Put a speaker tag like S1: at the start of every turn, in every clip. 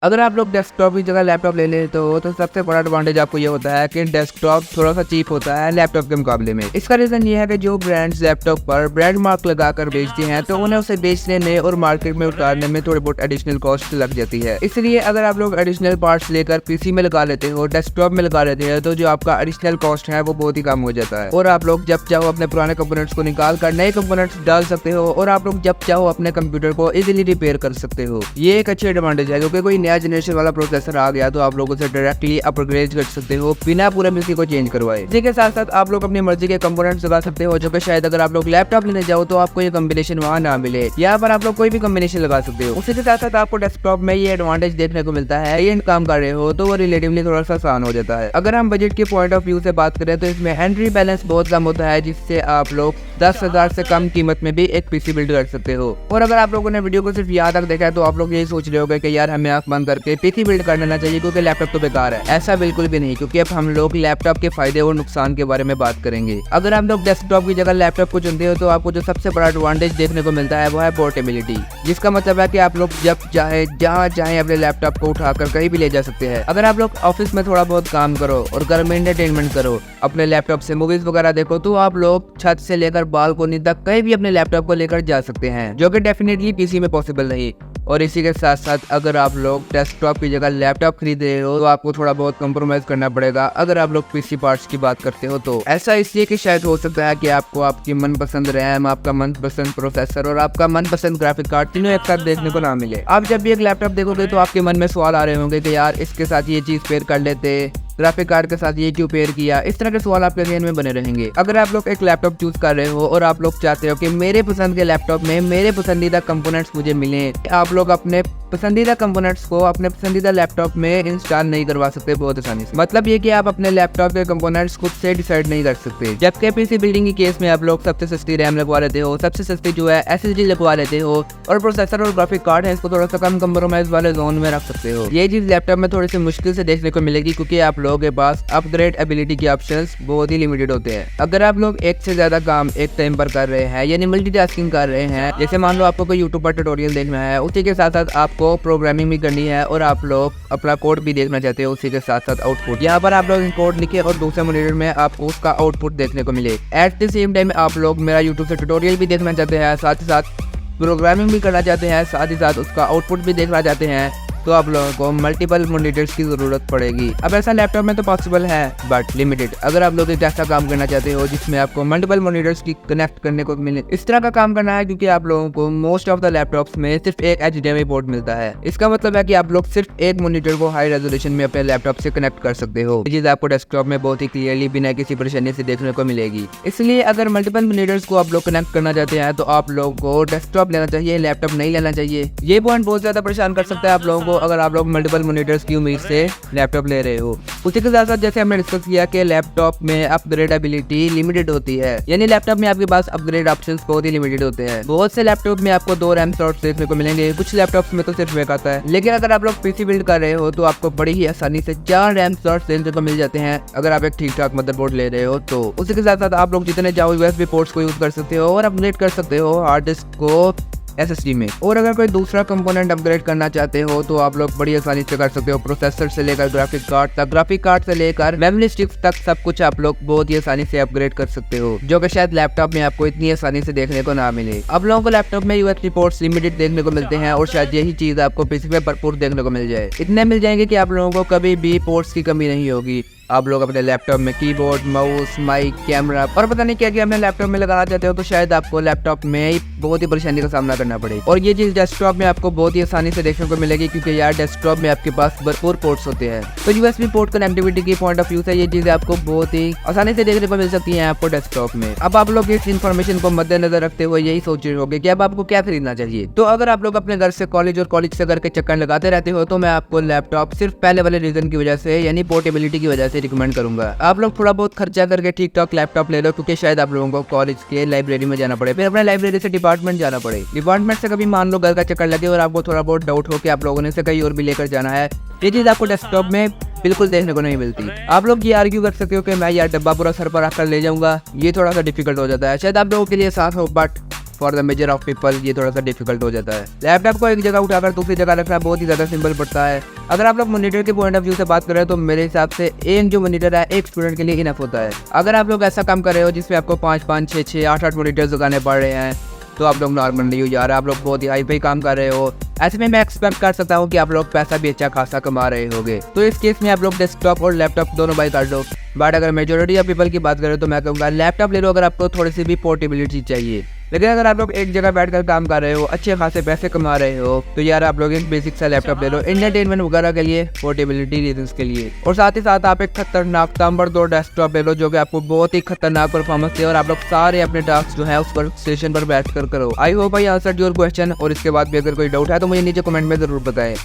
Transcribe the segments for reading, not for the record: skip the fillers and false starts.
S1: अगर आप लोग डेस्कटॉप की जगह लैपटॉप ले लेते हो तो सबसे बड़ा एडवांटेज आपको ये होता है कि डेस्कटॉप थोड़ा सा चीप होता है लैपटॉप के मुकाबले में। इसका रीजन ये है कि जो ब्रांड्स लैपटॉप पर ब्रांड मार्क लगाकर बेचते हैं तो उन्हें उसे बेचने में और मार्केट में उतारने में थोड़ी बहुत एडिशनल कॉस्ट लग जाती है। इसलिए अगर आप लोग एडिशनल पार्ट्स लेकर पीसी में लगा लेते हो, डेस्कटॉप में लगा लेते हैं, तो जो आपका एडिशनल कॉस्ट है वो बहुत ही कम हो जाता है और आप लोग जब चाहो अपने पुराने कंपोनेंट्स को निकाल कर नए कंपोनेंट्स डाल सकते हो और आप लोग जब चाहो अपने कंप्यूटर को इजीली रिपेयर कर सकते हो। ये एक अच्छी एडवांटेज है क्योंकि कोई नया जनरेशन वाला प्रोसेसर आ गया तो आप लोग उसे डायरेक्टली अपग्रेड कर सकते हो बिना पूरे पीसी को चेंज करवाए। इसी के साथ साथ आप लोग अपनी मर्जी के कंपोनेंट्स लगा सकते हो जो कि शायद अगर आप लोग लैपटॉप लेने जाओ तो आपको ये कॉम्बिनेशन वहाँ ना मिले। यहाँ पर आप लोग कोई भी कॉम्बिनेशन लगा सकते हो। उसी के साथ साथ आपको डेस्कटॉप में ये एडवांटेज देखने को मिलता है, ये काम कर रहे हो तो वो रिलेटिवली थोड़ा सा आसान हो जाता है। अगर हम बजट के पॉइंट ऑफ व्यू से बात करें तो इसमें एंट्री बैलेंस बहुत कम होता है जिससे आप लोग 10,000 से कम कीमत में भी एक पीसी बिल्ड कर सकते हो। और अगर आप लोगों ने वीडियो को सिर्फ यहाँ तक देखा है तो आप लोग यही सोच रहे होंगे कि यार हमें आंख बंद करके पीसी बिल्ड कर लेना चाहिए क्योंकि लैपटॉप तो बेकार है। ऐसा बिल्कुल भी नहीं, क्योंकि अब हम लोग लैपटॉप के फायदे और नुकसान के बारे में बात करेंगे। अगर आप लोग डेस्कटॉप की जगह लैपटॉप को चुनते हो तो आपको जो सबसे बड़ा एडवांटेज देखने को मिलता है वो है पोर्टेबिलिटी, जिसका मतलब है कि आप लोग जब चाहे जहाँ चाहे अपने लैपटॉप को उठाकर कहीं भी ले जा सकते हैं। अगर आप लोग ऑफिस में थोड़ा बहुत काम करो और घर में एंटरटेनमेंट करो, अपने लैपटॉप से मूवीज वगैरह देखो, तो आप लोग छत से लेकर बालकोनी तक कहीं भी अपने लैपटॉप को लेकर जा सकते हैं, जो कि डेफिनेटली पीसी में पॉसिबल नहीं। और इसी के साथ साथ अगर आप लोग डेस्कटॉप की जगह लैपटॉप खरीद रहे हो तो आपको थोड़ा बहुत कंप्रोमाइज करना पड़ेगा अगर आप लोग पीसी पार्ट्स की बात करते हो तो। ऐसा इसलिए कि शायद हो सकता है कि आपको आपकी मनपसंद रैम, आपका मनपसंद प्रोसेसर और आपका मनपसंद ग्राफिक कार्ड तीनों एक साथ देखने को ना मिले। आप जब भी एक लैपटॉप देखोगे तो आपके मन में सवाल आ रहे होंगे कि यार इसके साथ ये चीज पेयर कर लेते, ग्राफिक कार्ड के साथ ये क्यों पेयर किया। इस तरह के सवाल आपके ज़हन में बने रहेंगे। अगर आप लोग एक लैपटॉप चूज कर रहे हो और आप लोग चाहते हो कि मेरे पसंद के लैपटॉप में मेरे पसंदीदा कंपोनेंट्स मुझे मिले, आप लोग अपने पसंदीदा कंपोनेंट्स को अपने पसंदीदा लैपटॉप में इंस्टॉल नहीं करवा सकते बहुत आसानी से। मतलब ये कि आप अपने लैपटॉप के कंपोनेंट्स खुद से डिसाइड नहीं कर सकते। जबकि पीसी बिल्डिंग के केस में आप लोग सबसे सस्ती रैम लगवा लेते हो, सबसे सस्ती जो है एसएसडी लगवा लेते हो और प्रोसेसर और ग्राफिक कार्ड है इसको थोड़ा सा कम कंप्रोमाइज वाले जोन में रख सकते हो। ये चीज लैपटॉप में थोड़ी सी मुश्किल से देखने को मिलेगी क्योंकि आप लोगों के पास अपग्रेड एबिलिटी के ऑप्शंस बहुत ही लिमिटेड होते हैं। अगर आप लोग एक से ज्यादा काम एक टाइम पर कर रहे हैं यानी मल्टीटास्किंग कर रहे हैं, जैसे मान लो आपको कोई यूट्यूब पर ट्यूटोरियल देखना है, उसी के साथ साथ आपको प्रोग्रामिंग करनी है और आप लोग अपना कोड भी देखना चाहते हो, उसी के साथ साथ आउटपुट, यहाँ पर आप लोग कोड लिखे और दूसरे मॉनिटर में आपको उसका आउटपुट देखने को मिले। एट द सेम टाइम आप लोग मेरा यूट्यूब से ट्यूटोरियल भी देखना चाहते हैं, साथ ही साथ प्रोग्रामिंग भी करना चाहते हैं, साथ ही साथ उसका आउटपुट भी देखना चाहते हैं, तो आप लोगों को मल्टीपल मॉनिटर्स की जरूरत पड़ेगी। अब ऐसा लैपटॉप में तो पॉसिबल है बट लिमिटेड। अगर आप लोग एक ऐसा काम करना चाहते हो जिसमें आपको मल्टीपल मॉनिटर्स की कनेक्ट करने को मिले, इस तरह का काम करना है क्योंकि आप लोगों को मोस्ट ऑफ द लैपटॉप्स में सिर्फ एक HDMI पोर्ट मिलता है। इसका मतलब है कि आप लोग सिर्फ एक मॉनिटर को हाई रेजोल्यूशन में अपने लैपटॉप से कनेक्ट कर सकते हो। ये चीज आपको डेस्कटॉप में बहुत ही क्लियरली बिना किसी परेशानी से देखने को मिलेगी। इसलिए अगर मल्टीपल मॉनिटर्स को आप लोग कनेक्ट करना चाहते हैं तो आप लोगों को डेस्कटॉप लेना चाहिए, लैपटॉप नहीं लेना चाहिए। ये पॉइंट बहुत ज्यादा परेशान कर सकता है आप लोगों को अगर आप लोग मल्टीपल मॉनिटर्स की उम्मीद से लैपटॉप ले रहे हो। उसी के साथ साथ जैसे हमने डिस्कस किया कि लैपटॉप में अपग्रेडेबिलिटी लिमिटेड होती है, यानी लैपटॉप में आपके पास अपग्रेड ऑप्शंस बहुत ही लिमिटेड होते हैं। बहुत से लैपटॉप में आपको 2 रैम स्लॉट्स देखने को मिलेंगे, कुछ लैपटॉप्स में तो सिर्फ एक आता है। लेकिन अगर आप लोग पीसी बिल्ड कर रहे हो तो आपको बड़ी ही आसानी से 4 रैम स्लॉट्स देखने को मिल जाते हैं अगर आप एक ठीक ठाक मदरबोर्ड ले रहे हो तो। उसी के साथ साथ आप लोग जितने चाहो USB पोर्ट्स को यूज कर सकते हो और अपग्रेड कर सकते हो हार्ड डिस्क को SSD में। और अगर कोई दूसरा कंपोनेंट अपग्रेड करना चाहते हो तो आप लोग बड़ी आसानी से कर सकते हो, प्रोसेसर से लेकर ग्राफिक कार्ड तक, ग्राफिक कार्ड से लेकर मेमोरी स्टिक्स तक सब कुछ आप लोग बहुत ही आसानी से अपग्रेड कर सकते हो, जो कि शायद लैपटॉप में आपको इतनी आसानी से देखने को ना मिले। अब लोगों को लैपटॉप में USB पोर्ट्स लिमिटेड देखने को मिलते हैं और शायद यही चीज आपको पीसी में भरपूर देखने को मिल जाए। इतने मिल जाएंगे कि आप लोगों को कभी भी पोर्ट्स की कमी नहीं होगी। आप लोग अपने लैपटॉप में कीबोर्ड, माउस, माइक, कैमरा और पता नहीं क्या क्या अपने लैपटॉप में लगाना चाहते हो तो शायद आपको लैपटॉप में बहुत ही परेशानी का सामना करना पड़े। और ये चीज डेस्कटॉप में आपको बहुत ही आसानी से देखने को मिलेगी क्योंकि यार डेस्कटॉप में आपके पास भरपूर पोर्ट्स होते हैं। तो USB पोर्ट कनेक्टिविटी की पॉइंट ऑफ व्यू से ये चीजें आपको बहुत ही आसानी से देखने को मिल सकती है आपको डेस्कटॉप में। अब आप लोग इस इन्फॉर्मेशन को मद्देनजर रखते हुए यही सोच रहे होंगे कि अब आपको क्या खरीदना चाहिए। तो अगर आप लोग अपने घर से कॉलेज और कॉलेज से घर के चक्कर लगाते रहते हो तो मैं आपको लैपटॉप सिर्फ पहले वाले रीजन की वजह से यानी पोर्टेबिलिटी की वजह से रिकमेंड करूंगा। आप लोग थोड़ा बहुत खर्चा करके ठीक ठाक लैपटॉप ले लो क्योंकि शायद आप लोगों को कॉलेज के लाइब्रेरी में जाना पड़े, फिर अपने लाइब्रेरी से डिपार्टमेंट जाना पड़े, डिपार्टमेंट से कभी मान लो घर का चक्कर लगे और आपको थोड़ा बहुत डाउट हो कि आप लोगों ने से कहीं और भी लेकर जाना है, ये चीज आपको डेस्कटॉप में बिल्कुल देखने को नहीं मिलती। आप लोग ये आर्ग्यू कर सकते हो कि मैं यार डब्बा पूरा सर पर रखकर ले जाऊंगा, ये थोड़ा सा डिफिकल्ट हो जाता है, शायद आप लोगों के लिए आसान हो but for the measure of people ये थोड़ा सा डिफिकल्ट हो जाता है। लैपटॉप को एक जगह उठाकर दूसरी जगह रखना बहुत ही ज़्यादा सिंपल पड़ता है। अगर आप लोग मॉनिटर के पॉइंट ऑफ व्यू से बात करें तो मेरे हिसाब से एक जो मॉनिटर है एक स्टूडेंट के लिए इनफ होता है। अगर आप लोग ऐसा काम कर रहे हो जिसमें आपको 5-5, 6-6, 8-8 मॉनिटर्स लगाने पड़ रहे हैं तो आप लोग नॉर्मल नहीं हो यार, आप लोग बहुत ही हाई फाई काम कर रहे हो। ऐसे में मैं एक्सपेक्ट कर सकता हूँ कि आप लोग पैसा भी अच्छा खासा कमा रहे होगे। तो इस केस में आप लोग डेस्कटॉप और लैपटॉप दोनों बाई कर लो। बट अगर मेजोरिटी ऑफ पीपल की बात करें तो मैं कहूँगा लैपटॉप ले लो अगर आपको थोड़ी सी भी पोर्टेबिलिटी चाहिए। लेकिन अगर आप लोग एक जगह बैठकर काम कर रहे हो, अच्छे खासे पैसे कमा रहे हो, तो यार आप लोग एक बेसिक सा लैपटॉप ले लो एंटरटेनमेंट वगैरह के लिए, पोर्टेबिलिटी रीजंस के लिए। और साथ ही साथ आप एक खतरनाक ताबड़तोड़ डेस्कटॉप ले लो जो कि आपको बहुत ही खतरनाक परफॉर्मेंस दे और आप लोग सारे अपने टास्क जो है उस पर स्टेशन पर बैठ कर करो। I hope I answered your question. और इसके बाद भी अगर कोई डाउट है तो मुझे नीचे कमेंट में जरूर बताएं।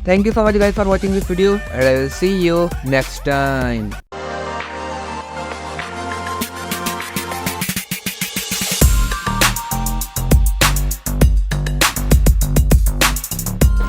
S1: Thank you so much guys for watching this video and I will see you next time.